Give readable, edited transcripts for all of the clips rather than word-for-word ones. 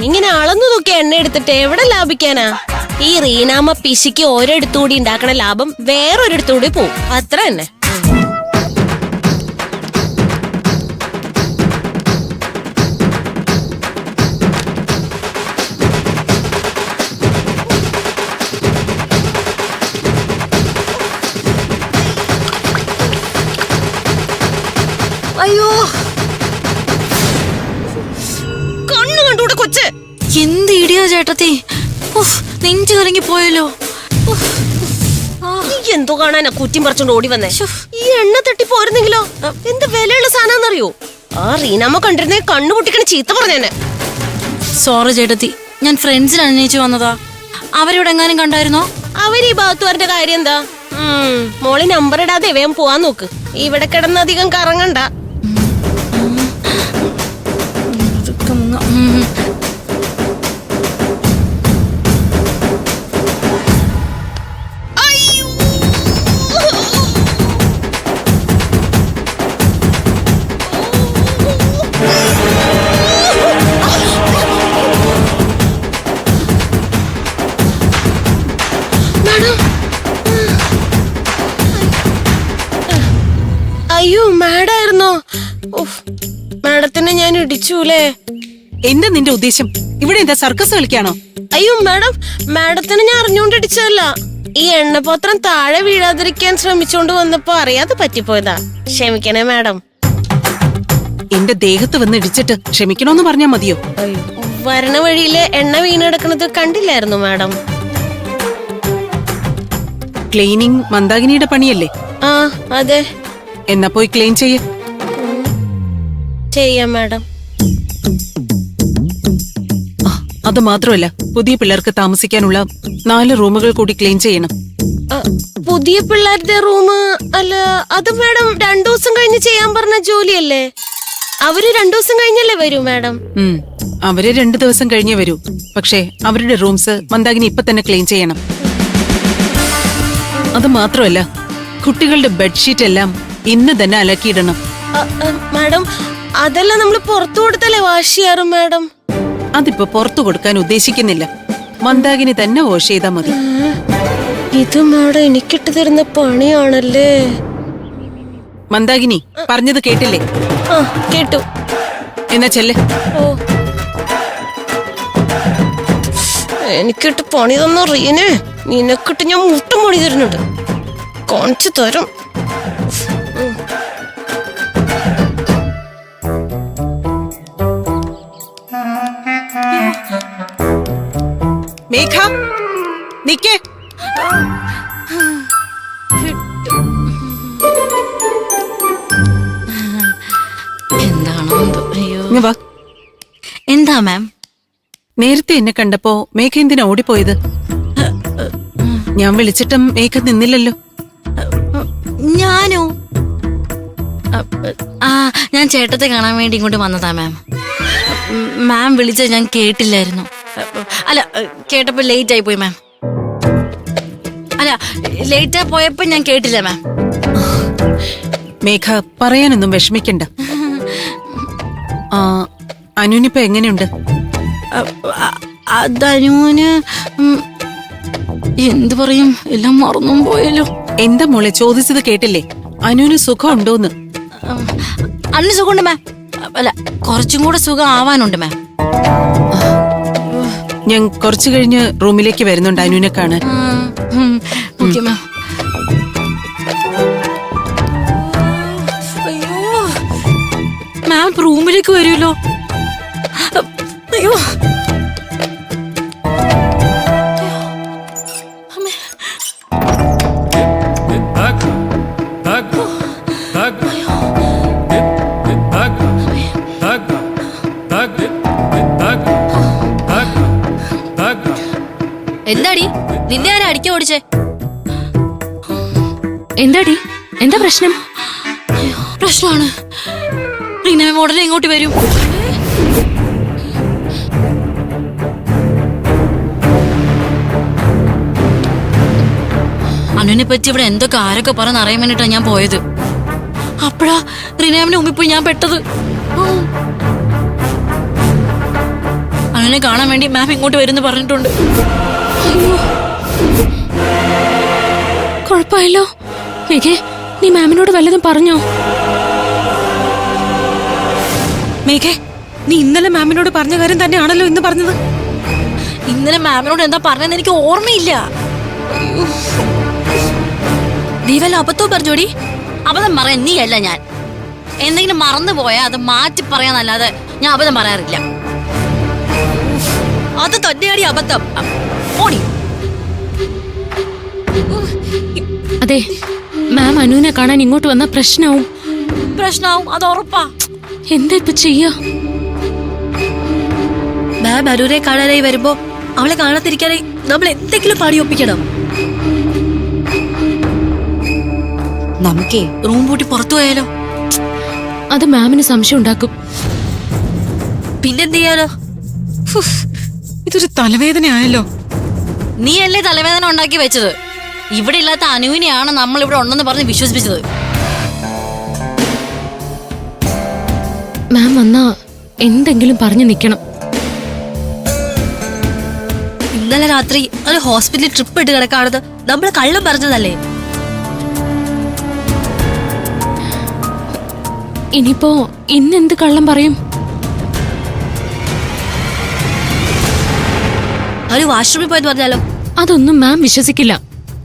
ഇങ്ങനെ അളന്നു നോക്കി എണ്ണ എടുത്തിട്ട് എവിടെ ലാഭിക്കാനാ? ഈ റീനാമ്മ പിശിക്ക് ഒരിടത്തുകൂടി ഉണ്ടാക്കണ ലാഭം വേറൊരിടത്തുകൂടി പോവും, അത്ര തന്നെ. അയ്യോ, കണ്ണു കണ്ടൂടെ കൊച്ച്. എന്ത് ഇടിയാ ചേട്ടത്തി, നെഞ്ചു കലങ്ങി പോയല്ലോ. എന്തോ കാണാനാ കുറ്റിയും പറിച്ചോണ്ട് ഓടി വന്നേ. ഈ എണ്ണ തട്ടി പോരുന്നെങ്കിലോ എന്ത് വിലയുള്ള സാധനറിയോ? ആ റീനാമ്മ കണ്ടിരുന്നേ കണ്ണു പൊട്ടിക്കണ ചീത്ത പറഞ്ഞേനെ. സോറി ചേട്ടത്തി, ഞാൻ ഫ്രണ്ട്സിന് അന്വേഷിച്ചു വന്നതാ. അവരിവിടെ എങ്ങാനും കണ്ടായിരുന്നോ? അവര് ഈ ഭാഗത്തുവരുടെ കാര്യം എന്താ? മോളി നമ്പർ ഇടാതെ വേഗം പോവാൻ നോക്ക്. ഇവിടെ കിടന്ന് അധികം കറങ്ങണ്ട. അയ്യോ, മാഡായിരുന്നോ? മാഡത്തിനെ ഞാൻ ഇടിച്ചൂലേ? എന്താ നിന്റെ ഉദ്ദേശം? ഇവിടെ എന്താ സർക്കസ് കളിക്കാണോ? അയ്യോ മാഡം, മാഡത്തിനെ ഞാൻ അറിഞ്ഞോണ്ട് ഇടിച്ചതല്ല. ഈ എണ്ണപാത്രം താഴെ വീഴാതിരിക്കാൻ ശ്രമിച്ചോണ്ട് വന്നപ്പോ അറിയാതെ പറ്റിപ്പോയതാ. ക്ഷമിക്കണേ മാഡം. എന്റെ ദേഹത്ത് വന്ന് ഇടിച്ചിട്ട് ക്ഷമിക്കണോന്ന് പറഞ്ഞാ മതിയോ? വരണ വഴിയില് എണ്ണ വീണെടുക്കുന്നത് കണ്ടില്ലായിരുന്നു മാഡം? ക്ലീനിങ് മന്ദാകിനിയുടെ പണിയല്ലേ? ആ അതെ. എന്നാ പോയി ക്ലീൻ ചെയ്യാം മാഡം. അത് മാത്രമല്ല, പുതിയ പിള്ളേർക്ക് താമസിക്കാനുള്ള 4 റൂമുകൾ കൂടി ക്ലീൻ ചെയ്യണം. പുതിയ പിള്ളേരുടെ റൂം അല്ല, അത് മാഡം 2 ദിവസം കഴിഞ്ഞ് ചെയ്യാൻ പറഞ്ഞ ജോലിയല്ലേ? അവര് 2 ദിവസം കഴിഞ്ഞല്ലേ വരൂ മാഡം? അവര് 2 ദിവസം കഴിഞ്ഞേ വരൂ. പക്ഷേ അവരുടെ റൂംസ് മന്ദാകിനി ഇപ്പൊ തന്നെ ക്ലീൻ ചെയ്യണം. അത് മാത്രമല്ല, കുട്ടികളുടെ ബെഡ്ഷീറ്റ് എല്ലാം ഇന്ന് തന്നെ അലക്കിയിടണം. മാഡം, അതെല്ലാം നമ്മൾ പുറത്തു കൊടുത്തല്ലേ വാഷ് ചെയ്യാറ് മാഡം? അതിപ്പോ പുറത്തു കൊടുക്കാൻ ഉദ്ദേശിക്കുന്നില്ല. മന്ദാകിനി തന്നെ വാഷ് ചെയ്താൽ മതി. ഇത് മാഡം എനിക്കിട്ട് തരുന്ന പണിയാണല്ലേ? മന്ദാകിനി പറഞ്ഞത് കേട്ടില്ലേ? കേട്ടു. എന്നാ ചെല്ല്. എനിക്കിട്ട് പണി തന്ന റീനെ, നിനക്കിട്ട് ഞാൻ മുട്ടും പണി തരുന്നുണ്ട്. കാണിച്ചു തരും. മേഘ നിക്കേ. എന്താണോ എന്തോ. അയ്യോ, വാ. എന്താ മാം? നേരത്തെ എന്നെ കണ്ടപ്പോ മേഘ എന്തിനാ ഓടിപ്പോയത്? ഞാൻ വിളിച്ചിട്ടും മേഘ നിന്നില്ലല്ലോ. ഞാനോ? ഞാൻ ചേട്ടത്തെ കാണാൻ വേണ്ടി ഇങ്ങോട്ട് വന്നതാ മാം. മാം വിളിച്ച ഞാൻ കേട്ടില്ലായിരുന്നു. അല്ല, കേട്ടപ്പോ ലേറ്റ് ആയി പോയി മാം. അല്ല, ലേറ്റ് ആയി പോയപ്പോ ഞാൻ കേട്ടില്ല മാം. മേഘ പറയാനൊന്നും വിഷമിക്കണ്ട. അനുനിപ്പോ എങ്ങനെയുണ്ട്? അതനുവിന് എന്തു പറയും, എല്ലാം മറന്നും പോയല്ലോ. എന്താ മോളെ ചോദിച്ചത് കേട്ടില്ലേ? അനുവിന് സുഖം ഉണ്ടോന്ന്? അന്ന് സുഖമുണ്ട് മാം. അല്ല, കുറച്ചും കൂടെ സുഖം ആവാനുണ്ട് മാം. ഞാൻ കുറച്ചു കഴിഞ്ഞ് റൂമിലേക്ക് വരുന്നുണ്ട് അനുവിനെ കാണാൻ. Okay ma'am. മാം റൂമിലേക്ക് വരുമല്ലോ. അയ്യോ, എന്താടി നിന്നെ ആരാ അടിക്കാൻ ഓടിച്ചേ? എന്താടി, എന്താ പ്രശ്നം? പ്രശ്നമാണ്. റീന ഉടനെ ഇങ്ങോട്ട് വരും. അനുവിനെ പറ്റി ഇവിടെ എന്തൊക്കെ ആരൊക്കെ പറഞ്ഞ് അറിയാൻ വേണ്ടിട്ടാ ഞാൻ പോയത്. അപ്പഴാ റീനാമിന്റെ മുമ്പിൽ പോയി ഞാൻ പെട്ടത്. അനുവിനെ കാണാൻ വേണ്ടി മാം ഇങ്ങോട്ട് വരുന്നു പറഞ്ഞിട്ടുണ്ട്. കുഴപ്പമായല്ലോ. മേഘേ, നീ മാമിനോട് വല്ലതും പറഞ്ഞോ? മേഘേ, നീ ഇന്നലെ മാമിനോട് പറഞ്ഞ കാര്യം തന്നെയാണല്ലോ ഇന്ന് പറഞ്ഞത്. ഇന്നലെ മാമിനോട് എന്താ പറഞ്ഞതെന്ന് എനിക്ക് ഓർമ്മയില്ല. നീ വല്ല അബദ്ധവും പറഞ്ഞോടി? അബദ്ധം പറയാൻ നീ അല്ല ഞാൻ. എന്തെങ്കിലും മറന്നു പോയാൽ അത് മാറ്റി പറയാന്നല്ലാതെ ഞാൻ അബദ്ധം പറയാറില്ല. അത് തന്നെയാടി അബദ്ധം. ഓടി. അതെ, മാം അനുവിനെ കാണാൻ ഇങ്ങോട്ട് വന്ന പ്രശ്നവും. പ്രശ്നമാവും, അത് ഉറപ്പാ. എന്താ ഇപ്പൊ ചെയ്യാ? മാം അനുവിനെ കാണാനായി വരുമ്പോ അവളെ കാണാതിരിക്കാനായി നമ്മൾ എന്തെങ്കിലും പണി ഒപ്പിക്കണം. നമുക്കേ റൂം പൂട്ടി പുറത്തു പോയാലോ? അത് മാമിന് സംശയം ഉണ്ടാക്കും. പിന്നെന്ത് ചെയ്യാനോ? ഇതൊരു തലവേദനയായല്ലോ. നീ അല്ലേ തലവേദന ഉണ്ടാക്കി വെച്ചത്. ഇവിടെ ഇല്ലാത്ത അനുവിനെയാണ് നമ്മൾ ഇവിടെ ഉണ്ടെന്ന് പറഞ്ഞ് വിശ്വസിപ്പിച്ചത്. മാം വന്നാ എന്തെങ്കിലും പറഞ്ഞു നിക്കണം. ഇന്നലെ രാത്രി ഒരു ഹോസ്പിറ്റലിൽ ട്രിപ്പ് ഇട്ട് കിടക്കാണെന്ന് നമ്മൾ കള്ളം പറഞ്ഞതല്ലേ? ഇനിയിപ്പോ ഇന്നെന്ത് കള്ളം പറയും? ഒരു വാഷ്റൂമിൽ പോയെന്ന് പറഞ്ഞാലോ? അതൊന്നും മാം വിശ്വസിക്കില്ല.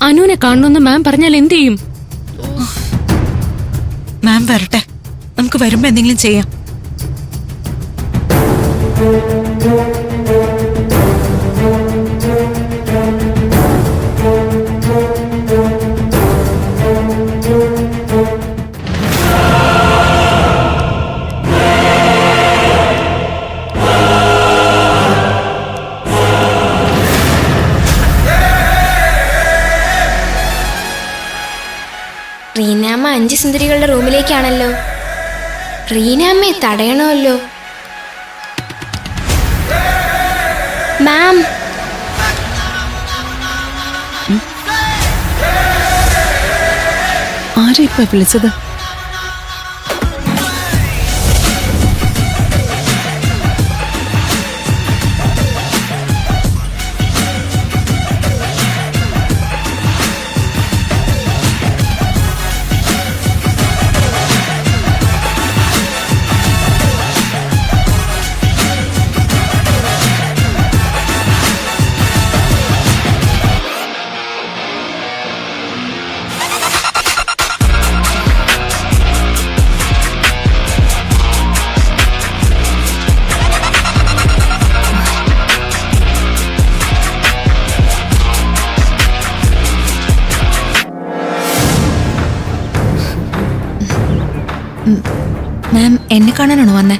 അനുവിനെ കാണണമെന്ന് മാം പറഞ്ഞാൽ എന്ത് ചെയ്യും? മാം വരട്ടെ, നമുക്ക് വരുമ്പോ എന്തെങ്കിലും ചെയ്യാം. റീനാമ്മ 5 സുന്ദരികളുടെ റൂമിലേക്കാണല്ലോ. റീനാമ്മയെ തടയണമല്ലോ. മാം, ആരാ ഇപ്പൊ വിളിച്ചത്? മാം എന്നെ കാണാനാണോ വന്നേ?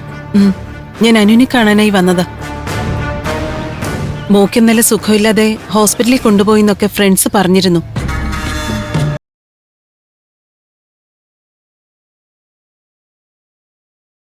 ഞാൻ അനുവിനെ കാണാനായി വന്നത്. മോക്ക് ഇന്നലെ സുഖമില്ലാതെ ഹോസ്പിറ്റലിൽ കൊണ്ടുപോയി എന്നൊക്കെ ഫ്രണ്ട്സ് പറഞ്ഞിരുന്നു.